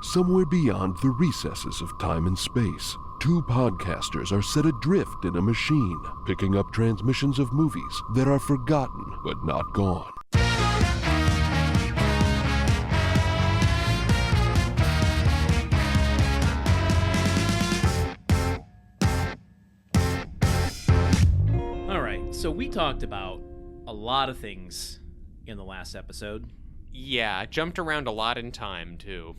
Somewhere beyond the recesses of time and space, two podcasters are set adrift in a machine, picking up transmissions of movies that are forgotten but not gone. All right, so we talked about a lot of things in the last episode. Yeah, jumped around a lot in time, too.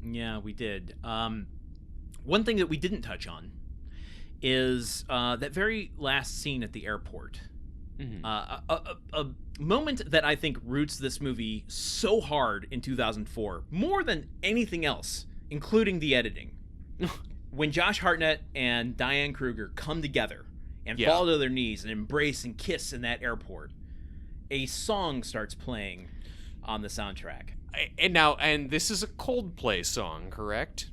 Yeah, we did. One thing that we didn't touch on is that very last scene at the airport. Mm-hmm. A moment that I think roots this movie so hard in 2004, more than anything else, including the editing. When Josh Hartnett and Diane Kruger come together and fall to their knees and embrace and kiss in that airport, a song starts playing on the soundtrack. And this is a Coldplay song, correct?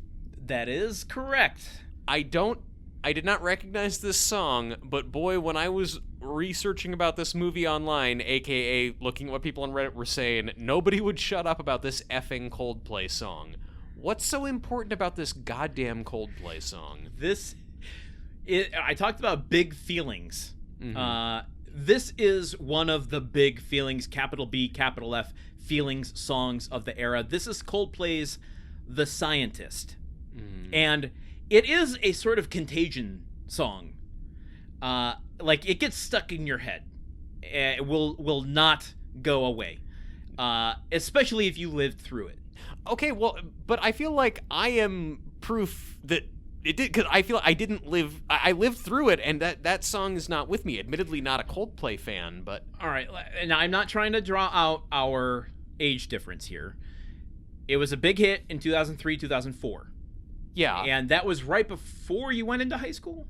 That is correct. I did not recognize this song, but boy, when I was researching about this movie online, aka looking at what people on Reddit were saying, nobody would shut up about this effing Coldplay song. What's so important about this goddamn Coldplay song? I talked about big feelings. Mm-hmm. This is one of the big feelings, capital B, capital F, feelings songs of the era. This is Coldplay's The Scientist. And it is a sort of contagion song. Like, it gets stuck in your head. It will not go away. Especially if you lived through it. Okay, well, but I feel like I am proof that it did, because I feel I didn't live. I lived through it, and that song is not with me. Admittedly, not a Coldplay fan, but all right. And I'm not trying to draw out our age difference here. It was a big hit in 2003, 2004. Yeah, and that was right before you went into high school,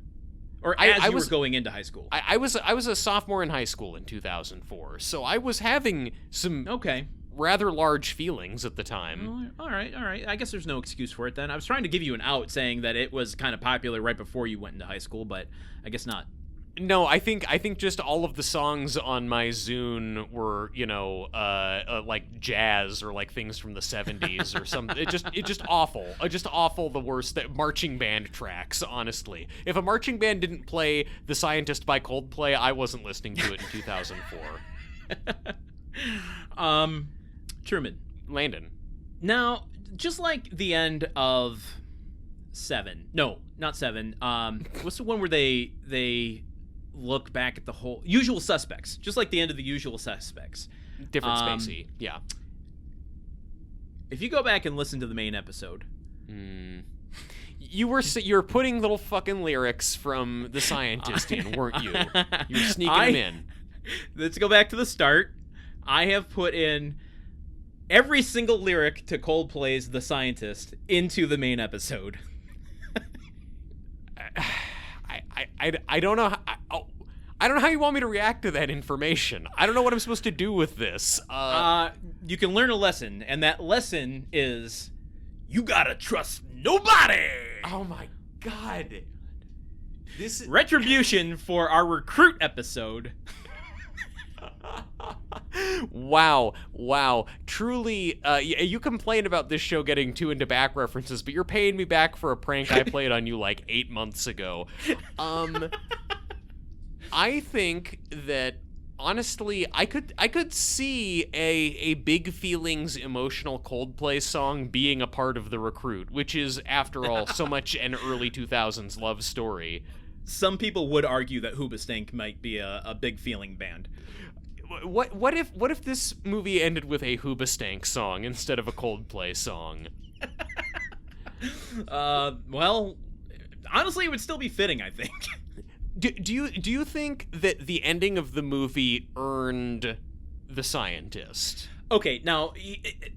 or as you were going into high school. I was a sophomore in high school in 2004, so I was having some rather large feelings at the time. All right. I guess there's no excuse for it then. I was trying to give you an out saying that it was kind of popular right before you went into high school, but I guess not. No, I think just all of the songs on my Zune were, like jazz or like things from the 70s or something. It just awful. Just awful, the worst marching band tracks, honestly. If a marching band didn't play The Scientist by Coldplay, I wasn't listening to it in 2004. Truman. Landon. Now, just like the end of Seven. No, not Seven. What's the one where they look back at the whole Usual Suspects? Just like the end of the Usual Suspects. Different spacey. Yeah. If you go back and listen to the main episode, you were putting little fucking lyrics from The Scientist in, weren't you? You were sneaking them in. Let's go back to the start. I have put in every single lyric to Coldplay's The Scientist into the main episode. I don't know. I don't know how you want me to react to that information. I don't know what I'm supposed to do with this. You can learn a lesson, and that lesson is you gotta trust nobody. Oh my god. This is retribution for our recruit episode. Wow. Truly, you complain about this show getting too into back references, but you're paying me back for a prank I played on you like 8 months ago. I think that, honestly, I could see a big feelings emotional Coldplay song being a part of The Recruit, which is, after all, so much an early 2000s love story. Some people would argue that Hoobastank might be a big feeling band. What if this movie ended with a Hoobastank song instead of a Coldplay song? Well, honestly, it would still be fitting, I think. Do you think that the ending of the movie earned The Scientist? Okay, now,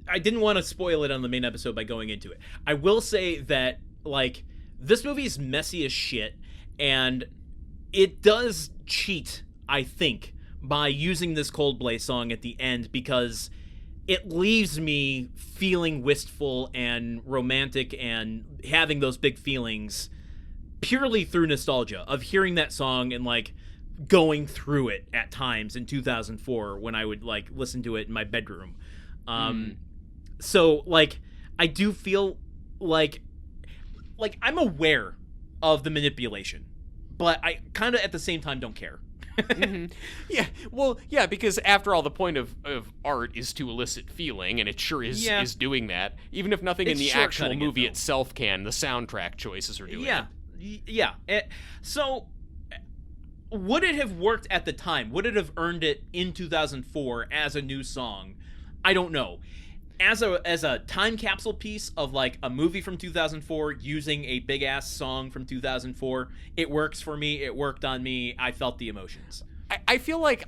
I didn't want to spoil it on the main episode by going into it. I will say that, like, this movie is messy as shit, and it does cheat, I think, by using this Coldplay song at the end, because it leaves me feeling wistful and romantic and having those big feelings purely through nostalgia of hearing that song and, like, going through it at times in 2004 when I would, like, listen to it in my bedroom. So, like, I do feel like I'm aware of the manipulation, but I kind of at the same time don't care. Mm-hmm. Yeah, well, yeah, because after all, the point of art is to elicit feeling, and it sure is doing that. Even if nothing in the actual movie itself can, the soundtrack choices are doing it. Yeah. So, would it have worked at the time? Would it have earned it in 2004 as a new song? I don't know. As a time capsule piece of like a movie from 2004 using a big ass song from 2004, it works for me. It worked on me. I felt the emotions. I feel like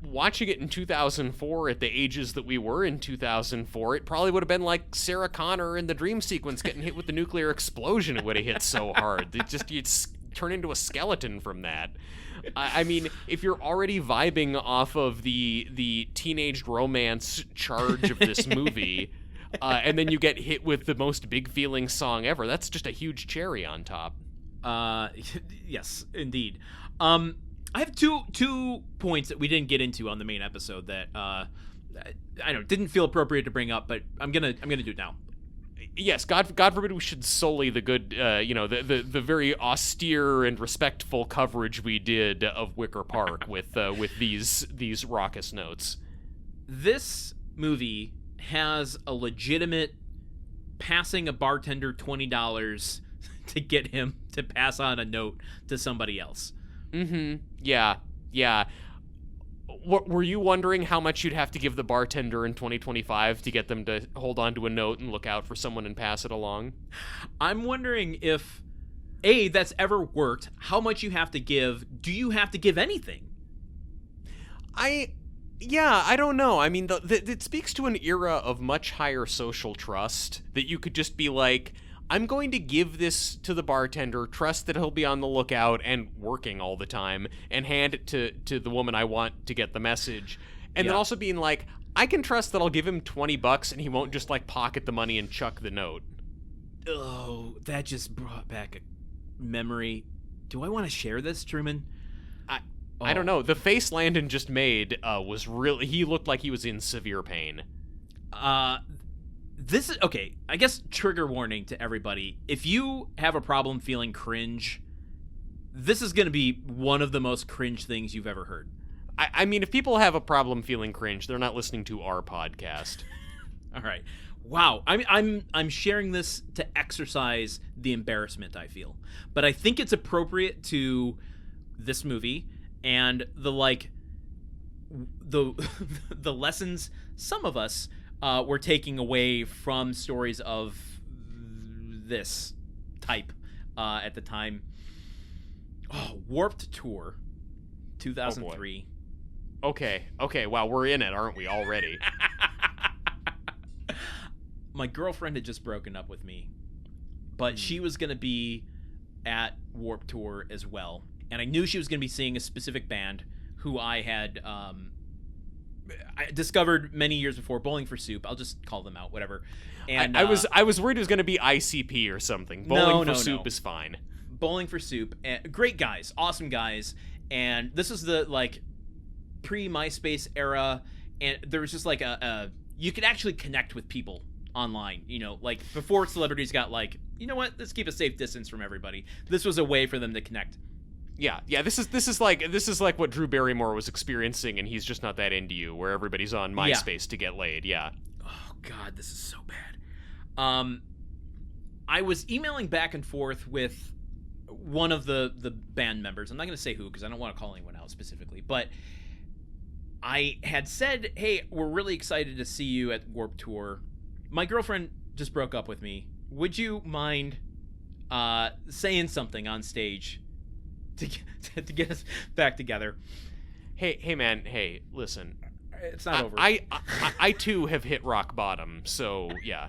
watching it in 2004 at the ages that we were in 2004, it probably would have been like Sarah Connor in the dream sequence getting hit with the nuclear explosion. It would have hit so hard. You'd turn into a skeleton from that. I mean, if you're already vibing off of the teenage romance charge of this movie, and then you get hit with the most big feeling song ever, that's just a huge cherry on top. Yes, indeed. I have two points that we didn't get into on the main episode that I didn't feel appropriate to bring up, but I'm gonna do it now. Yes, God forbid we should sully the good, the very austere and respectful coverage we did of Wicker Park with these raucous notes. This movie has a legitimate passing a bartender $20 to get him to pass on a note to somebody else. Mm-hmm. Yeah. Were you wondering how much you'd have to give the bartender in 2025 to get them to hold on to a note and look out for someone and pass it along? I'm wondering if, A, that's ever worked, how much you have to give. Do you have to give anything? I don't know. I mean, it speaks to an era of much higher social trust that you could just be like, I'm going to give this to the bartender, trust that he'll be on the lookout and working all the time, and hand it to the woman I want to get the message. And then also being like, I can trust that I'll give him $20 and he won't just like pocket the money and chuck the note. Oh, that just brought back a memory. Do I want to share this, Truman? I don't know. The face Landon just made was really... He looked like he was in severe pain. This is... Okay, I guess trigger warning to everybody. If you have a problem feeling cringe, this is going to be one of the most cringe things you've ever heard. I mean, if people have a problem feeling cringe, they're not listening to our podcast. All right. Wow. I'm sharing this to exercise the embarrassment I feel. But I think it's appropriate to this movie and the lessons some of us were taking away from stories of this type at the time. Warped Tour 2003. Okay, wow, we're in it, aren't we, already? My girlfriend had just broken up with me, but she was going to be at Warped Tour as well. And I knew she was going to be seeing a specific band who I had I discovered many years before, Bowling for Soup. I'll just call them out, whatever. And I was worried it was going to be ICP or something. Bowling for Soup is fine. Bowling for Soup. Great guys, awesome guys. And this was the pre-MySpace era, and there was just you could actually connect with people online, before celebrities got let's keep a safe distance from everybody. This was a way for them to connect. Yeah. This is like what Drew Barrymore was experiencing, and he's just not that into you, where everybody's on MySpace to get laid. Yeah. Oh God, this is so bad. I was emailing back and forth with one of the band members. I'm not going to say who because I don't want to call anyone out specifically, but I had said, "Hey, we're really excited to see you at Warped Tour. My girlfriend just broke up with me. Would you mind saying something on stage to get us back together?" Hey man, listen. It's not over. I too have hit rock bottom, so yeah.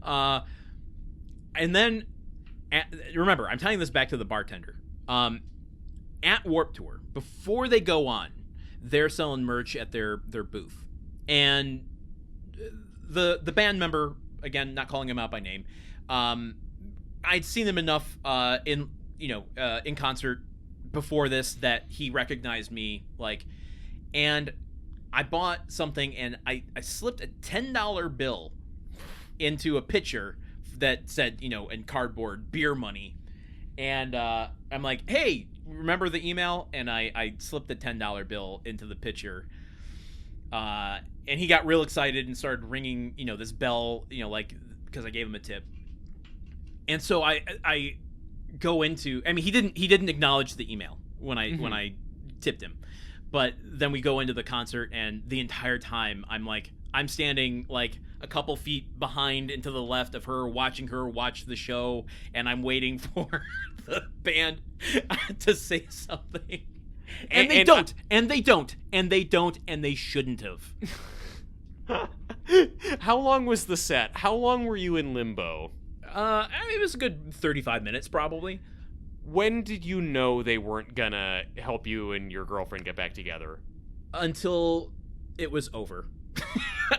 And then remember, I'm tying this back to the bartender. At Warped Tour, before they go on, they're selling merch at their booth, and the band member, again, not calling him out by name, I'd seen them enough in concert before this that he recognized me, and I bought something, and I slipped a $10 bill into a pitcher that said, in cardboard, beer money. And I'm like, hey, remember the email? And I slipped a $10 bill into the pitcher. And he got real excited and started ringing, this bell, because I gave him a tip. And so I go into, he didn't acknowledge the email when I tipped him. But then we go into the concert, and the entire time I'm standing like a couple feet behind and to the left of her, watching her watch the show, and I'm waiting for the band to say something. And they don't, and they shouldn't have. How long was the set? How long were you in limbo? It was a good 35 minutes, probably. When did you know they weren't gonna help you and your girlfriend get back together? Until it was over.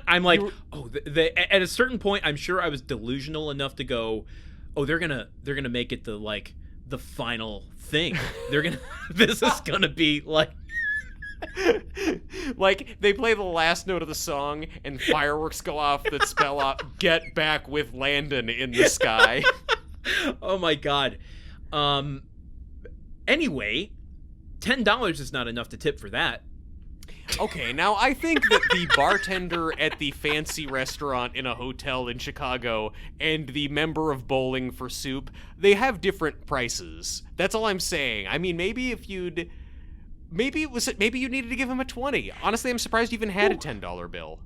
I'm like, at a certain point, I'm sure I was delusional enough to go, they're gonna make it the final thing. This is gonna be like. Like, they play the last note of the song and fireworks go off that spell out, "Get back with Landon" in the sky. Oh my god. Anyway, $10 is not enough to tip for that. Okay, now I think that the bartender at the fancy restaurant in a hotel in Chicago and the member of Bowling for Soup, they have different prices. That's all I'm saying. I mean, maybe you needed to give him a 20. Honestly, I'm surprised you even had a $10 bill.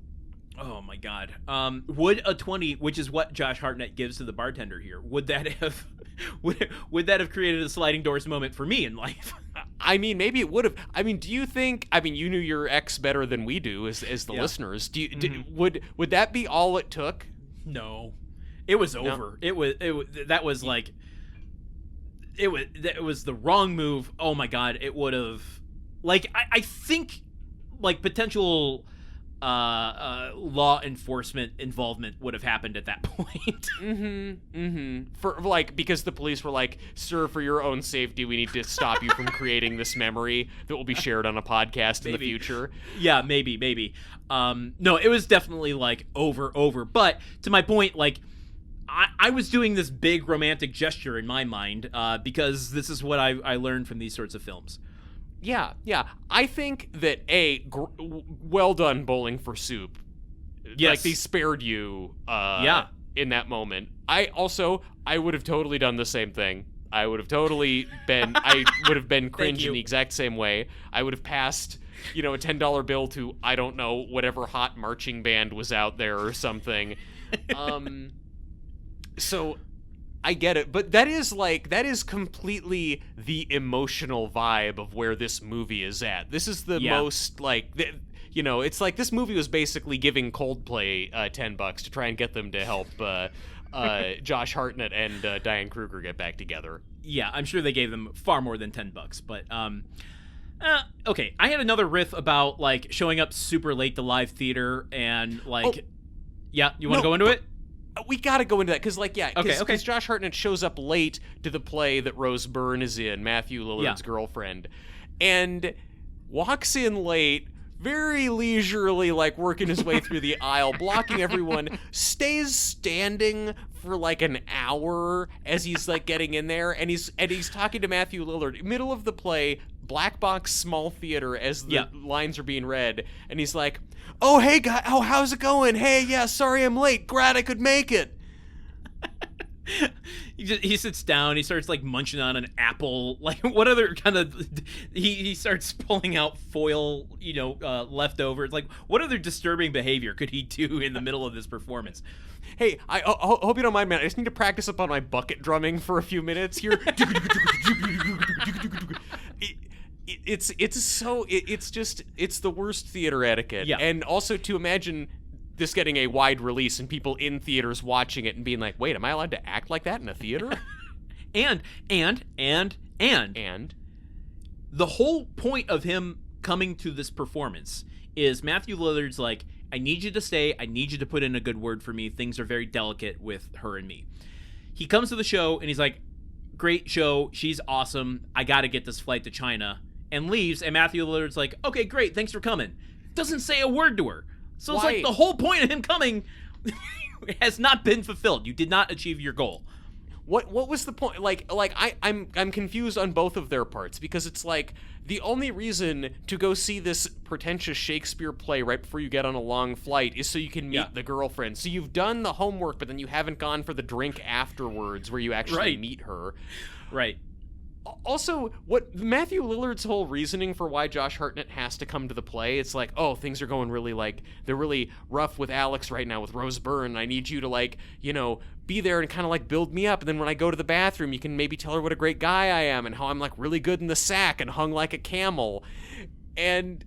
Oh my god. Would a 20, which is what Josh Hartnett gives to the bartender here, would that have created a sliding doors moment for me in life? I mean, maybe it would have. I mean, do you think? I mean, you knew your ex better than we do, as the listeners. Would that be all it took? No, it was over. No. That was the wrong move. Oh my god, it would have. I think potential law enforcement involvement would have happened at that point. For because the police were like, "Sir, for your own safety, we need to stop you from creating this memory that will be shared on a podcast in the future." Yeah, maybe. No, it was definitely over. But to my point, I was doing this big romantic gesture in my mind because this is what I learned from these sorts of films. Yeah. I think that well done, Bowling for Soup. Yes. They spared you. In that moment. I would have totally done the same thing. I would have been cringe in the exact same way. I would have passed, a $10 bill to, I don't know, whatever hot marching band was out there or something. So I get it, but that is completely the emotional vibe of where this movie is at. This is the most it's like this movie was basically giving Coldplay $10 to try and get them to help Josh Hartnett and Diane Kruger get back together. Yeah, I'm sure they gave them far more than $10, but okay. I had another riff about showing up super late to live theater and you want to go into it? We gotta go into that because, because okay. Josh Hartnett shows up late to the play that Rose Byrne is in, Matthew Lillard's girlfriend, and walks in late, very leisurely, working his way through the aisle, blocking everyone, stays standing for an hour as he's getting in there, and he's talking to Matthew Lillard, middle of the play, black box, small theater, as the lines are being read, and he's like, "Oh, hey, guy. Oh, how's it going? Hey, yeah, sorry I'm late. Glad I could make it." He sits down. He starts munching on an apple. What other kind of? He starts pulling out foil, leftovers. What other disturbing behavior could he do in the middle of this performance? Hey, I hope you don't mind, man. I just need to practice up on my bucket drumming for a few minutes here. It's the worst theater etiquette. Yeah. And also to imagine this getting a wide release and people in theaters watching it and being like, "Wait, am I allowed to act like that in a theater?" and the whole point of him coming to this performance is Matthew Lillard's I need you to stay. I need you to put in a good word for me. Things are very delicate with her and me. He comes to the show and he's like, "Great show. She's awesome. I got to get this flight to China." And leaves, and Matthew Lillard's like, "Okay, great, thanks for coming." Doesn't say a word to her. So Why? it's the whole point of him coming It has not been fulfilled. You did not achieve your goal. What was the point? I'm confused on both of their parts, because it's like the only reason to go see this pretentious Shakespeare play right before you get on a long flight is so you can meet the girlfriend. So you've done the homework, but then you haven't gone for the drink afterwards where you actually meet her. Right. Also, what Matthew Lillard's whole reasoning for why Josh Hartnett has to come to the play, it's like, oh, things are going really, they're really rough with Alex right now, with Rose Byrne. I need you to, be there and kind of, build me up. And then when I go to the bathroom, you can maybe tell her what a great guy I am and how I'm, really good in the sack and hung like a camel. And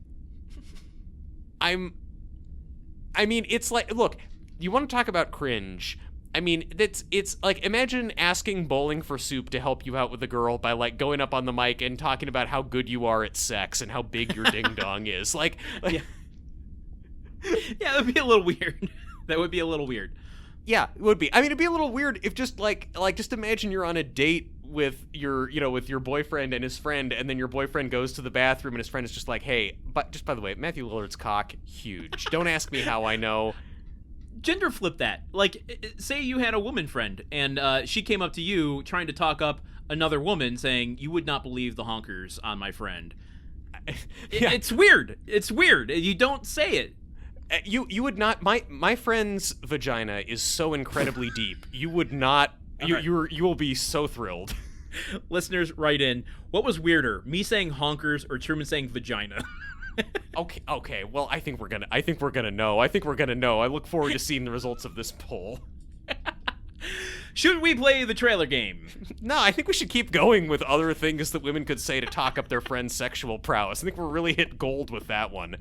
it's like, look, you want to talk about cringe. I mean, it's like, imagine asking Bowling for Soup to help you out with a girl by, going up on the mic and talking about how good you are at sex and how big your ding-dong is. Yeah, that would be a little weird. That would be a little weird. Yeah, it would be. I mean, it'd be a little weird if just, just imagine you're on a date with with your boyfriend and his friend, and then your boyfriend goes to the bathroom and his friend is just like, hey, but just by the way, Matthew Lillard's cock, huge. Don't ask me how I know. Gender flip that. Say you had a woman friend and she came up to you trying to talk up another woman, saying, you would not believe the honkers on my friend. It's weird. It's weird. You don't say it. You would not. My friend's vagina is so incredibly deep. You would not. You will be so thrilled. Listeners, write in. What was weirder, me saying honkers or Truman saying vagina? Okay. Well, I think we're gonna know. I look forward to seeing the results of this poll. Should we play the trailer game? No, I think we should keep going with other things that women could say to talk up their friend's sexual prowess. I think we're really hit gold with that one.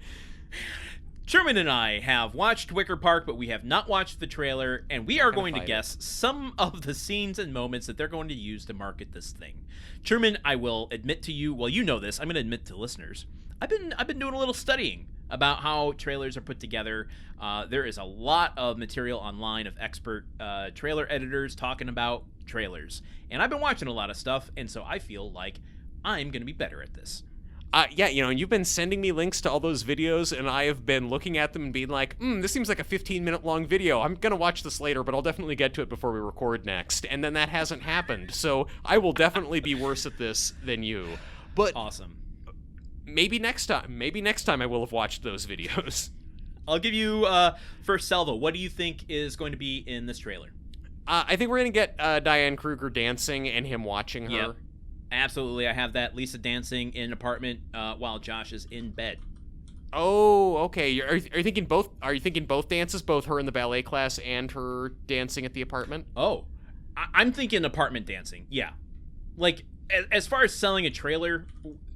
Truman and I have watched Wicker Park, but we have not watched the trailer, and we are going to guess some of the scenes and moments that they're going to use to market this thing. Truman, I will admit to you, well, you know this, I'm going to admit to listeners, I've been doing a little studying about how trailers are put together. There is a lot of material online of expert trailer editors talking about trailers, and I've been watching a lot of stuff, and so I feel like I'm going to be better at this. Yeah, and you've been sending me links to all those videos, and I have been looking at them and being like, this seems like a 15-minute long video. I'm going to watch this later, but I'll definitely get to it before we record next. And then that hasn't happened, so I will definitely be worse at this than you. But awesome. Maybe next time I will have watched those videos. I'll give you first salvo. What do you think is going to be in this trailer? I think we're going to get Diane Kruger dancing and him watching her. Yep. Absolutely, I have that. Lisa dancing in an apartment while Josh is in bed. Oh, okay. Are you thinking both? Are you thinking both dances, both her in the ballet class and her dancing at the apartment? Oh, I'm thinking apartment dancing. Yeah, as far as selling a trailer,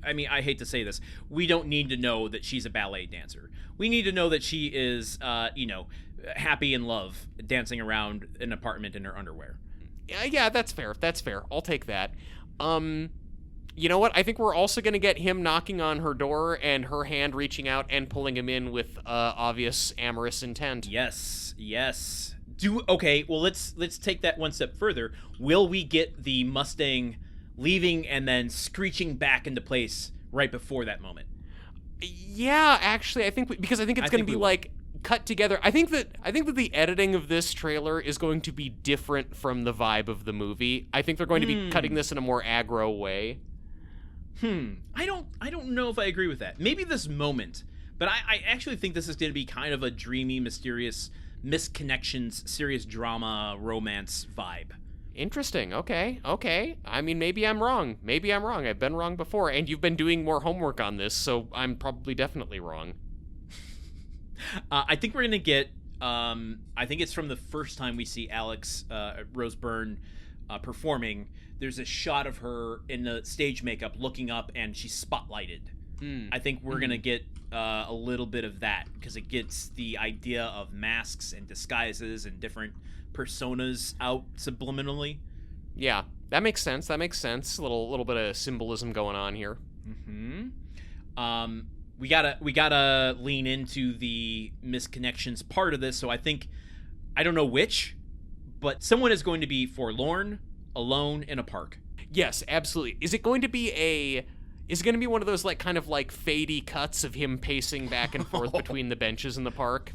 I mean, I hate to say this, we don't need to know that she's a ballet dancer. We need to know that she is, happy in love, dancing around an apartment in her underwear. Yeah, that's fair. I'll take that. You know what? I think we're also going to get him knocking on her door and her hand reaching out and pulling him in with obvious amorous intent. Yes. Okay, well, let's take that one step further. Will we get the Mustang leaving and then screeching back into place right before that moment? Yeah, actually, I think because it's going to be cut together. I think that the editing of this trailer is going to be different from the vibe of the movie. I think they're going to be cutting this in a more aggro way. I don't know if I agree with that. Maybe this moment, but I actually think this is going to be kind of a dreamy, mysterious, misconnections, serious drama, romance vibe. Interesting. Okay. I mean, maybe I'm wrong. I've been wrong before, and you've been doing more homework on this, so I'm probably definitely wrong. I think we're going to get, I think it's from the first time we see Rose Byrne performing, there's a shot of her in the stage makeup looking up and she's spotlighted. I think we're going to get a little bit of that because it gets the idea of masks and disguises and different personas out subliminally. Yeah, that makes sense. A little bit of symbolism going on here. We gotta lean into the misconnections part of this. So I think, I don't know which, but someone is going to be forlorn, alone in a park. Yes, absolutely. Is it going to be one of those kind of fadey cuts of him pacing back and forth between the benches in the park?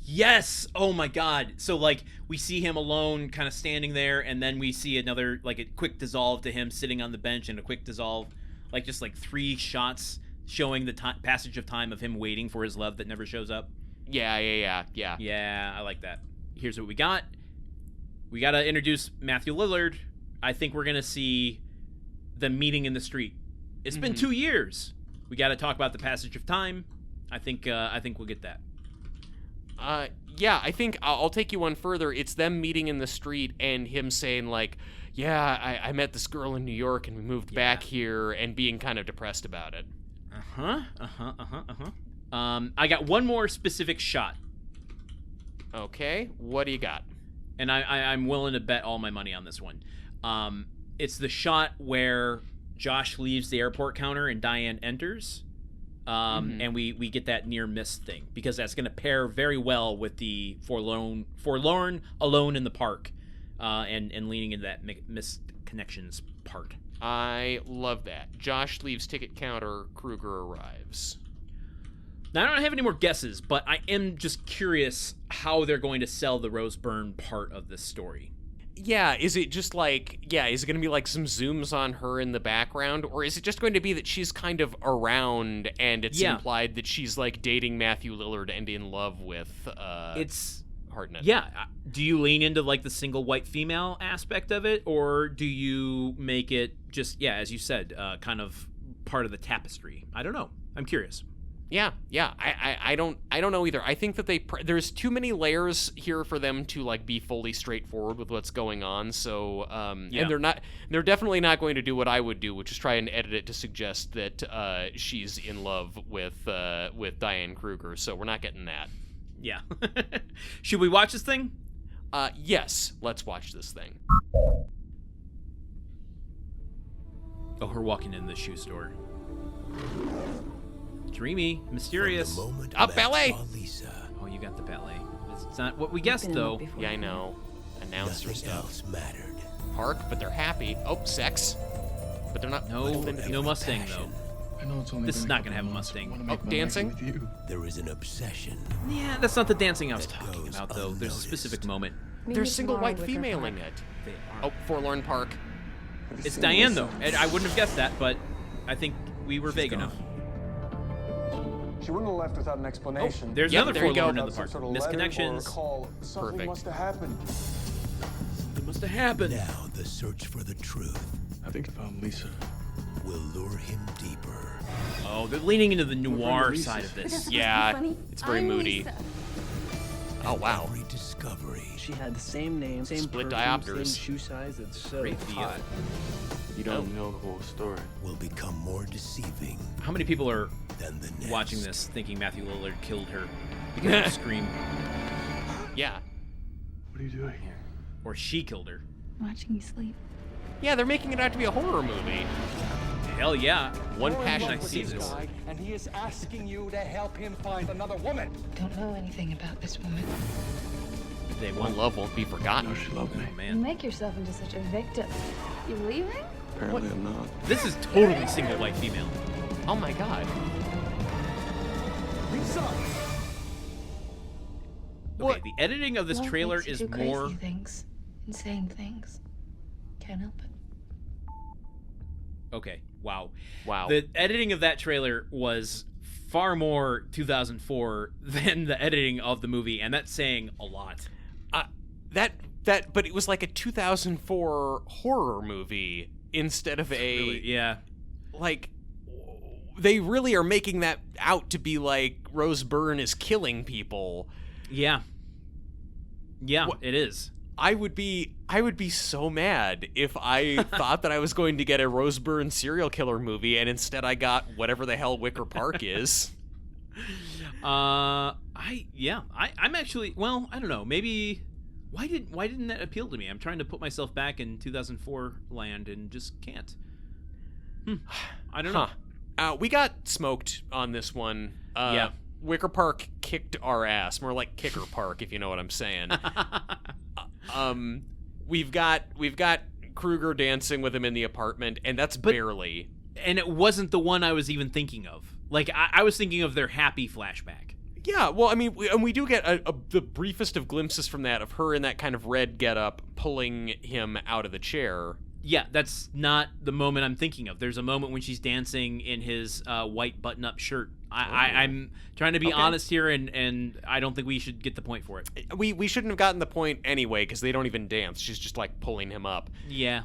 Yes. Oh my God. So like we see him alone, kind of standing there, and then we see another like a quick dissolve to him sitting on the bench, and a quick dissolve, like just like 3 shots showing the passage of time of him waiting for his love that never shows up. Yeah. Yeah, I like that. Here's what we got. We got to introduce Matthew Lillard. I think we're gonna see them meeting in the street. It's been 2 years. We got to talk about the passage of time. I think we'll get that. Yeah, I think I'll take you one further. It's them meeting in the street and him saying like, yeah, I met this girl in New York and we moved back here, and being kind of depressed about it. I got one more specific shot. Okay, what do you got? And I'm willing to bet all my money on this one. It's the shot where Josh leaves the airport counter and Diane enters. And we get that near miss thing, because that's going to pair very well with the forlorn alone in the park, and leaning into that missed connections part. I love that. Josh leaves ticket counter, Kruger arrives. Now, I don't have any more guesses, but I am just curious how they're going to sell the Rose Byrne part of this story. Yeah, is it just like, is it going to be like some zooms on her in the background, or is it just going to be that she's kind of around and it's implied that she's like dating Matthew Lillard and in love with Hartnett? Yeah. Do you lean into like the single white female aspect of it, or do you make it just, as you said, kind of part of the tapestry? I don't know. I'm curious. Yeah. I don't know either. I think that there's too many layers here for them to like be fully straightforward with what's going on. So, and they're definitely not going to do what I would do, which is try and edit it to suggest that she's in love with Diane Kruger. So we're not getting that. Yeah. Should we watch this thing? Yes. Let's watch this thing. Oh, her walking in the shoe store. Dreamy, mysterious. Ballet. Oh, you got the ballet. It's not what we guessed, though. Yeah, I know. Announcer Nothing stuff. else mattered. Park, but they're happy. Oh, sex. But they're not. No Mustang, passion. though. I know it's only This is been not a gonna have a couple months, Mustang. but I wanna Oh, make my dancing? money with you. There is an obsession. Yeah, that's not the dancing I was That talking goes about, though. There's a specific unnoticed. moment. They're single white femaling it. They are. Oh, Forlorn Park. Have you It's seen Diane, this? though. And I wouldn't have guessed that, but I think we were vague gone. enough. She wouldn't have left without an explanation. There's Yep, another there you go. forlorn in the Without park. some sort of letter or Misconnections. call. Something Perfect. must have happened. It must have happened. Now the search for the truth I think about Lisa. will lure him deeper. Oh, they're leaning into the noir Lisa. side of this. Yeah, it's very moody. Oh, wow. Every discovery She had the same name, same Split perfume, diopters. same shoe size. It's so Great video. hot. You don't know the whole story. will become more deceiving How many people are than the next. watching this thinking Matthew Lillard killed her because of Scream, Yeah. What are you doing here? or she killed her? Watching you sleep. Yeah, they're making it out to be a horror movie. Hell yeah. One You're in passion love I with see this this. guy, and he is asking you to help him find another woman. Don't know anything about this woman. They One won. love won't be forgotten. No, she loved me. Oh, You man. make yourself into such a victim. You leaving? Apparently I'm not. This is totally single white female. Oh my god. Lisa! Okay, the editing of this Love trailer makes you is do more. crazy things, insane things. Can't help it. Okay, wow. Wow. The editing of that trailer was far more 2004 than the editing of the movie, and that's saying a lot. But it was like a 2004 horror movie instead of a Really, yeah. like. They really are making that out to be like Rose Byrne is killing people. Yeah. Yeah, What- it is. I would be so mad if I thought that I was going to get a Rose Byrne serial killer movie and instead I got whatever the hell Wicker Park is. I'm actually, well, I don't know. Maybe why didn't that appeal to me? I'm trying to put myself back in 2004 land and just can't. I don't know. We got smoked on this one. Yeah. Wicker Park kicked our ass. More like Kicker Park, if you know what I'm saying. We've got Kruger dancing with him in the apartment, and that's barely. And it wasn't the one I was even thinking of. Like I was thinking of their happy flashback. Yeah, well, I mean, we do get the briefest of glimpses from that of her in that kind of red getup pulling him out of the chair. Yeah, that's not the moment I'm thinking of. There's a moment when she's dancing in his white button-up shirt. I'm trying to be honest here, and I don't think we should get the point for it. We shouldn't have gotten the point anyway, because they don't even dance. She's just, like, pulling him up. Yeah,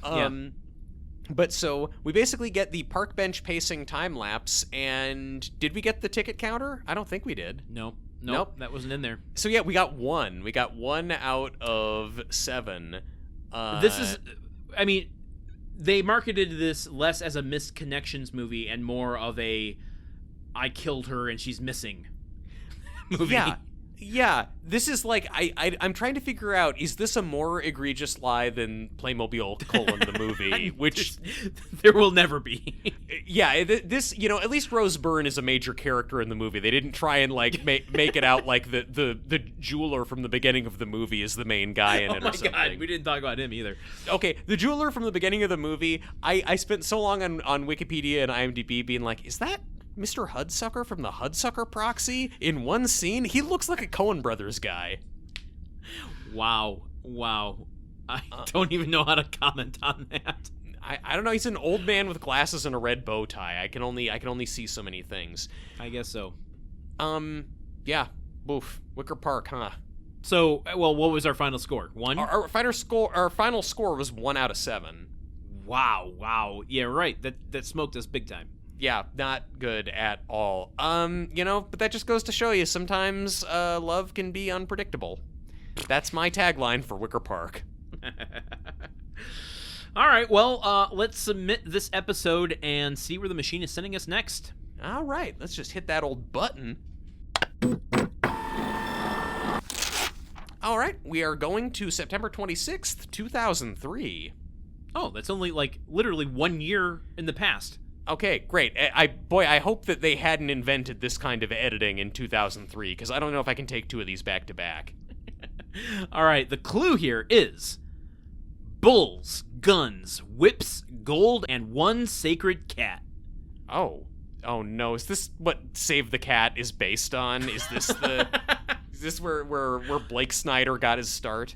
But so, we basically get the park bench pacing time-lapse, and did we get the ticket counter? I don't think we did. Nope. That wasn't in there. So yeah, we got one. We got 1 out of 7. This is, I mean, they marketed this less as a missed connections movie and more of a I killed her and she's missing movie. Yeah. This is like I'm trying to figure out, is this a more egregious lie than Playmobil: the movie, which there will never be. Yeah, this, at least Rose Byrne is a major character in the movie. They didn't try and like make it out like the jeweler from the beginning of the movie is the main guy in it or something. Oh my god, we didn't talk about him either. Okay, the jeweler from the beginning of the movie, I spent so long on Wikipedia and IMDb being like, is that Mr. Hudsucker from the Hudsucker Proxy in one scene? He looks like a Coen Brothers guy. Wow. I don't even know how to comment on that. I don't know. He's an old man with glasses and a red bow tie. I can only see so many things. I guess so. Yeah. Oof. Wicker Park, huh? So, well, what was our final score? 1? Our final score was 1 out of 7. Wow. Yeah, right. That smoked us big time. Yeah, not good at all. But that just goes to show you sometimes love can be unpredictable. That's my tagline for Wicker Park. All right, well, let's submit this episode and see where the machine is sending us next. All right, let's just hit that old button. All right, we are going to September 26th, 2003. Oh, that's only, literally 1 year in the past. Okay, great. I hope that they hadn't invented this kind of editing in 2003, because I don't know if I can take 2 of these back to back. All right, the clue here is bulls, guns, whips, gold, and 1 sacred cat. Oh no, is this what Save the Cat is based on? Is this is this where Blake Snyder got his start?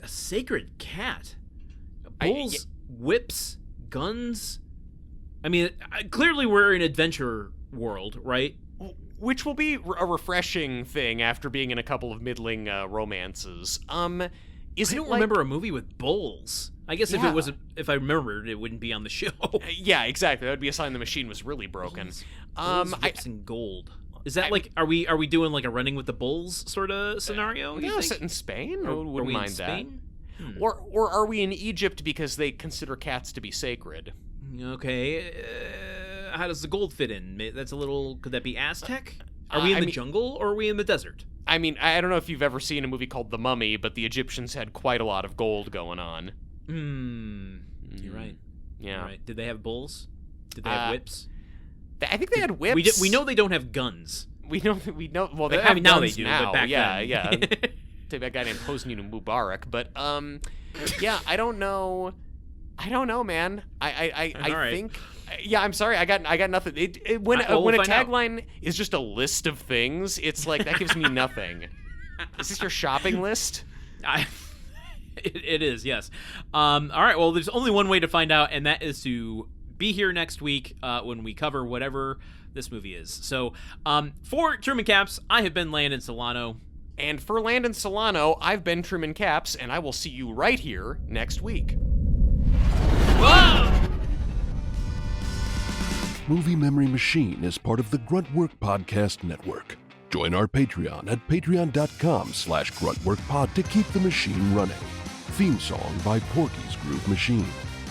A sacred cat? Bulls, whips, guns. I mean, clearly we're in adventure world, right? Which will be a refreshing thing after being in a couple of middling romances. I don't remember a movie with bulls. I guess if I remembered, it wouldn't be on the show. Yeah, exactly. That would be a sign the machine was really broken. Bulls, whips, and gold. Is that are we doing like a Running with the Bulls sort of scenario? No, set in Spain. Wouldn't mind that. Spain? Or are we in Egypt because they consider cats to be sacred? Okay, how does the gold fit in? That's a little. Could that be Aztec? Are we in the jungle or are we in the desert? I mean, I don't know if you've ever seen a movie called The Mummy, but the Egyptians had quite a lot of gold going on. You're right. Yeah. You're right. Did they have bulls? Did they have whips? I think they had whips. We know they don't have guns. We know. Well, they have now guns they do. now. But back then. Yeah. Take that guy named Hosni Mubarak, but yeah, I don't know, man. I think. Yeah, I'm sorry. I got nothing. When a tagline is just a list of things, it's like that gives me nothing. Is this your shopping list? It is, yes. All right. Well, there's only one way to find out, and that is to be here next week when we cover whatever this movie is. So, for Truman Caps, I have been Landon Solano. And for Landon Solano, I've been Truman Caps, and I will see you right here next week. Whoa! Movie Memory Machine is part of the Gruntwork Podcast Network. Join our Patreon at patreon.com/gruntworkpod to keep the machine running. Theme song by Porky's Groove Machine.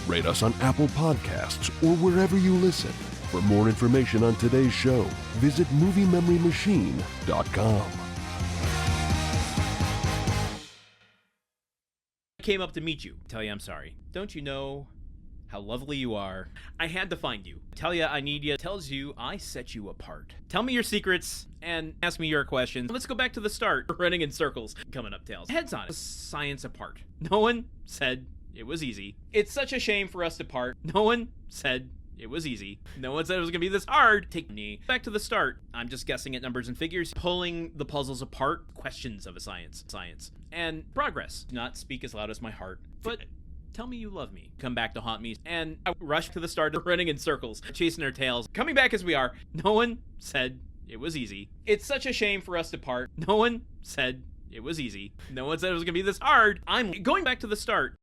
Rate us on Apple Podcasts or wherever you listen. For more information on today's show, visit moviememorymachine.com. I came up to meet you. Tell you I'm sorry. Don't you know how lovely you are? I had to find you. Tell you I need you. Tells you I set you apart. Tell me your secrets and ask me your questions. Let's go back to the start. We're running in circles. Coming up, Tails. Heads on it. Science apart. No one said it was easy. It's such a shame for us to part. No one said it was easy. No one said it was gonna be this hard. Take me back to the start. I'm just guessing at numbers and figures, pulling the puzzles apart, questions of a science, and progress. Do not speak as loud as my heart, but tell me you love me. Come back to haunt me. And I rush to the start, running in circles, chasing our tails. Coming back as we are, no one said it was easy. It's such a shame for us to part. No one said it was easy. No one said it was gonna be this hard. I'm going back to the start.